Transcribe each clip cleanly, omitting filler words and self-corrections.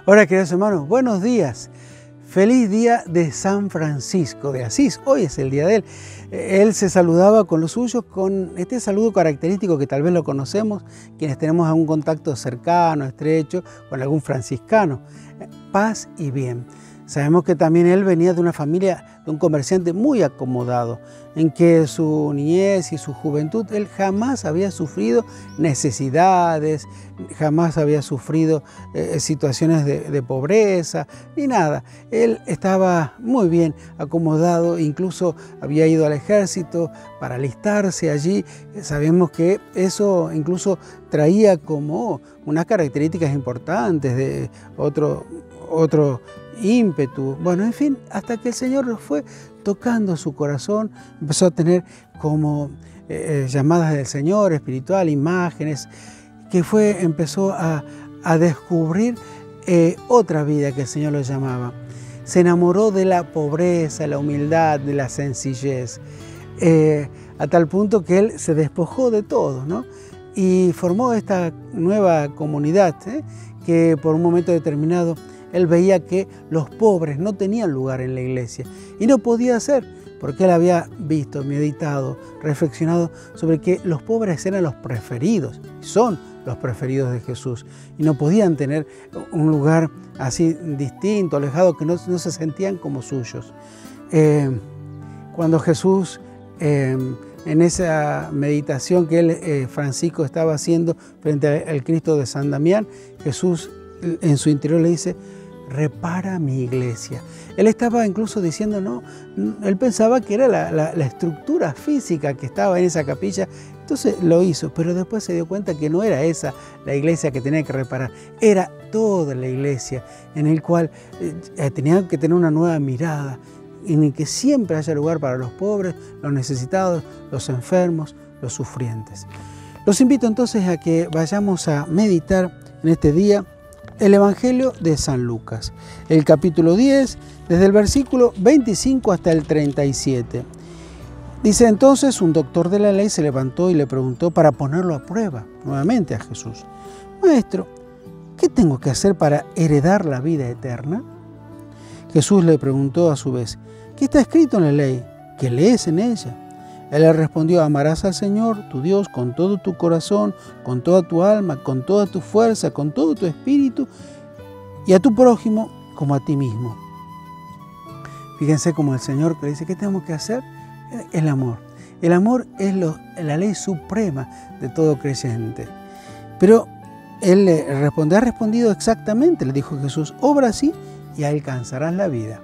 Hola queridos hermanos, buenos días. Feliz día de San Francisco de Asís. Hoy es el día de él. Él se saludaba con los suyos con este saludo característico que tal vez lo conocemos, quienes tenemos algún contacto cercano, estrecho con algún franciscano. Paz y bien. Sabemos que también él venía de una familia, de un comerciante muy acomodado, en que su niñez y su juventud él jamás había sufrido necesidades, jamás había sufrido situaciones de pobreza, ni nada. Él estaba muy bien acomodado, incluso había ido al ejército para alistarse allí. Sabemos que eso incluso traía como unas características importantes de otro ímpetu. Bueno, en fin, hasta que el Señor lo fue tocando su corazón, empezó a tener como llamadas del Señor espiritual, imágenes, que empezó a descubrir otra vida que el Señor lo llamaba. Se enamoró de la pobreza, la humildad, de la sencillez, a tal punto que él se despojó de todo, ¿no? Y formó esta nueva comunidad, que por un momento determinado él veía que los pobres no tenían lugar en la iglesia y no podía ser, porque él había visto, meditado, reflexionado sobre que los pobres eran los preferidos, son los preferidos de Jesús y no podían tener un lugar así distinto, alejado, que no se sentían como suyos. Cuando Jesús, en esa meditación que él, Francisco, estaba haciendo frente al Cristo de San Damián, Jesús en su interior le dice: repara mi iglesia. Él estaba incluso diciendo, no, él pensaba que era la estructura física que estaba en esa capilla, entonces lo hizo, pero después se dio cuenta que no era esa la iglesia que tenía que reparar, era toda la iglesia, en el cual tenía que tener una nueva mirada, en el que siempre haya lugar para los pobres, los necesitados, los enfermos, los sufrientes. Los invito entonces a que vayamos a meditar en este día el Evangelio de San Lucas, el capítulo 10, desde el versículo 25 hasta el 37. Dice: entonces un doctor de la ley se levantó y le preguntó para ponerlo a prueba nuevamente a Jesús: Maestro, ¿qué tengo que hacer para heredar la vida eterna? Jesús le preguntó a su vez: ¿qué está escrito en la ley? ¿Qué lees en ella? Él le respondió: amarás al Señor, tu Dios, con todo tu corazón, con toda tu alma, con toda tu fuerza, con todo tu espíritu, y a tu prójimo como a ti mismo. Fíjense cómo el Señor le dice: ¿qué tenemos que hacer? El amor. El amor es la ley suprema de todo creyente. Pero él ha respondido exactamente, le dijo Jesús: obra así y alcanzarás la vida.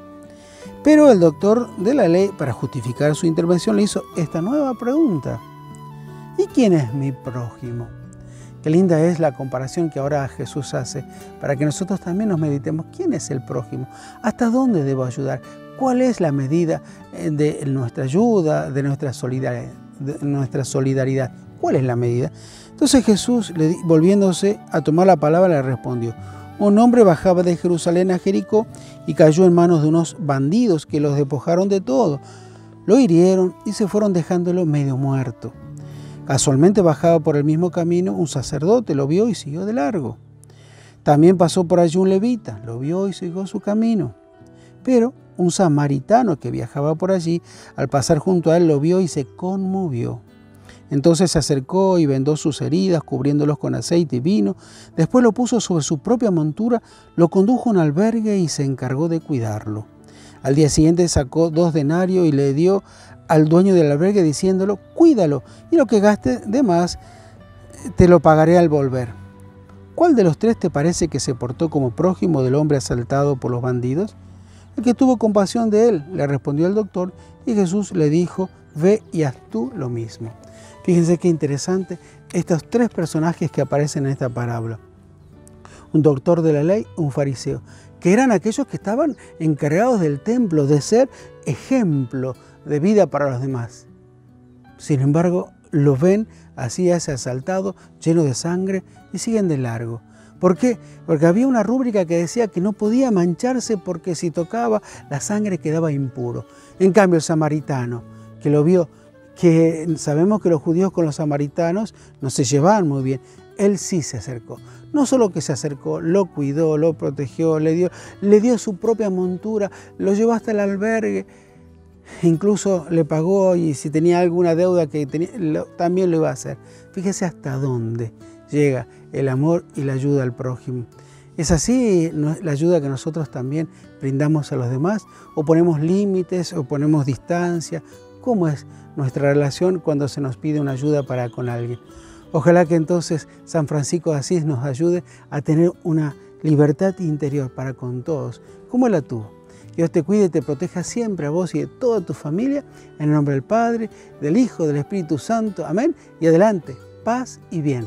Pero el doctor de la ley, para justificar su intervención, le hizo esta nueva pregunta: ¿y quién es mi prójimo? Qué linda es la comparación que ahora Jesús hace para que nosotros también nos meditemos. ¿Quién es el prójimo? ¿Hasta dónde debo ayudar? ¿Cuál es la medida de nuestra ayuda, de nuestra solidaridad? ¿Cuál es la medida? Entonces Jesús, volviéndose a tomar la palabra, le respondió: un hombre bajaba de Jerusalén a Jericó y cayó en manos de unos bandidos que los despojaron de todo. Lo hirieron y se fueron dejándolo medio muerto. Casualmente bajaba por el mismo camino un sacerdote, lo vio y siguió de largo. También pasó por allí un levita, lo vio y siguió su camino. Pero un samaritano que viajaba por allí, al pasar junto a él, lo vio y se conmovió. Entonces se acercó y vendó sus heridas, cubriéndolos con aceite y vino. Después lo puso sobre su propia montura, lo condujo a un albergue y se encargó de cuidarlo. Al día siguiente sacó 2 denarios y le dio al dueño del albergue diciéndolo: cuídalo, y lo que gaste de más te lo pagaré al volver. ¿Cuál de los 3 te parece que se portó como prójimo del hombre asaltado por los bandidos? El que tuvo compasión de él, le respondió el doctor, y Jesús le dijo: ve y haz tú lo mismo. Fíjense qué interesante estos 3 personajes que aparecen en esta parábola. Un doctor de la ley, un fariseo, que eran aquellos que estaban encargados del templo, de ser ejemplo de vida para los demás. Sin embargo, los ven así, ese asaltado, lleno de sangre, y siguen de largo. ¿Por qué? Porque había una rúbrica que decía que no podía mancharse porque si tocaba la sangre quedaba impuro. En cambio, el samaritano, que lo vio, que sabemos que los judíos con los samaritanos no se llevaban muy bien, Él sí se acercó. No solo que se acercó, lo cuidó, lo protegió, le dio su propia montura, lo llevó hasta el albergue, incluso le pagó, y si tenía alguna deuda que tenía, también lo iba a hacer. Fíjese hasta dónde llega el amor y la ayuda al prójimo. ¿Es así la ayuda que nosotros también brindamos a los demás? ¿O ponemos límites o ponemos distancia? ¿Cómo es nuestra relación cuando se nos pide una ayuda para con alguien? Ojalá que entonces San Francisco de Asís nos ayude a tener una libertad interior para con todos, como Él la tuvo. Dios te cuide y te proteja siempre a vos y de toda tu familia, en el nombre del Padre, del Hijo, del Espíritu Santo. Amén. Y adelante, paz y bien.